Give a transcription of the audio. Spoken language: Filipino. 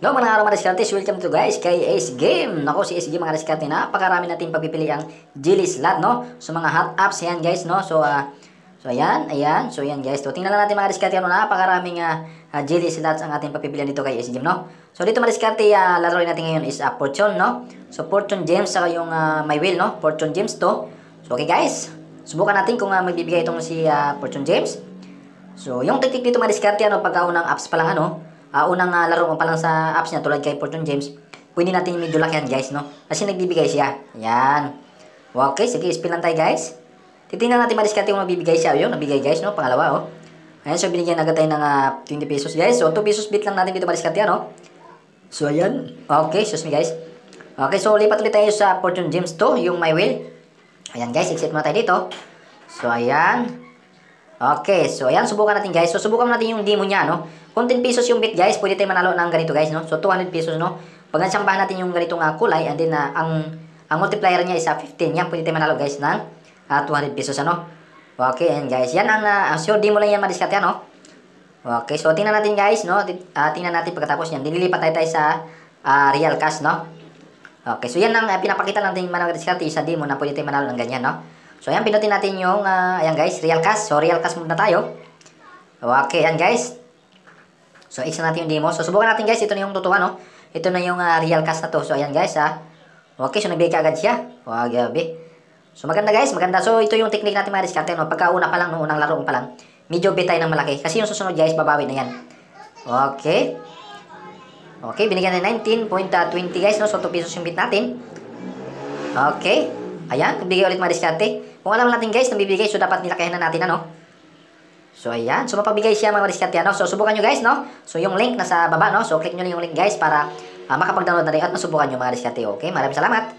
Hello mga araw mga diskartes, welcome to guys kay Ace Game. Nako si Ace Game mga diskarte, napakarami natin pagpipili ang Jelly Slot no. So mga hot apps yan guys no. So ayan. So yan guys. So tingnan lang natin mga diskarte ano, napakaraming Jelly Slots ang ating pagpipilian dito kay Ace Game no. So dito mga diskarte, laruin natin ngayon is Fortune no. So Fortune Gems saka yung My Will no. Fortune Gems to. So okay guys. Subukan natin kung magbibigay itong si Fortune Gems. So yung technique dito mga diskarte ano, pagkaunang apps pa lang ano. Unang laro mo pa lang sa apps niya tulad kay Fortune James, pwede natin medyo lakihan guys, no? Kasi nagbibigay siya. Ayan. Okay, sige, spin lang tayo guys. Titingnan natin madiskarte kung mabibigay siya. Ayun, nabigay guys, no? Pangalawa, oh. Ayan, so binigyan agad tayo ng 20 pesos guys. So 2 pesos bit lang natin dito madiskarte, no? So ayan. Okay, sus me guys. Okay, so lipat ulit tayo sa Fortune James to, yung My Will. Ayan guys, exit muna tayo dito. So ayan. Okay, so ayan, subukan natin guys. So subukan natin yung demo niya, no? Kung 10 pesos yung bit guys, pwede tayo manalo ng ganito guys, no? So 200 pesos, no? Pag nasambahan natin yung ganitong kulay, and then ang multiplier niya is 15. Yan, pwede tayo manalo guys ng 200 pesos, ano? Okay, and guys, yan ang so demo lang yan madiskarte, no? Okay, so tingnan natin guys, no? Tingnan natin pagkatapos yan. Dililipat tayo sa real cash, no? Okay, so yan ang pinapakita natin manalo madiskarte sa demo na pwede tayo manalo ng ganyan, no? So ayan, pinutin natin yung ayan guys, real cash. So real cash muna tayo. Okay, ayan guys. So, X na natin yung demo. So, subukan natin guys. Ito na yung totoo, no? Ito na yung real cash na to. So, ayan guys, Okay, so nagbigay ka agad siya. Wow, gabi. So, maganda guys, maganda. So, ito yung technique natin mga diskarte, no? Pagkauna pa lang, no? Unang laro pa lang, medyo bet tayo ng malaki. Kasi yung susunod guys, babawi na yan. Okay. Okay, binigyan na 19.20 guys, no? So, 2 pesos yung bet natin. Okay. Ayan, nagbigay ulit mga diskarte. Kung alam natin guys, nabibigay, so dapat nilakihan na natin, ano? So, ayan. So, mapabigay siya mga diskarte, no? So, subukan nyo guys, no? So, yung link nasa baba, no? So, click nyo lang yung link guys para makapag-download na rin at masubukan nyo mga diskarte. Okay? Maraming salamat.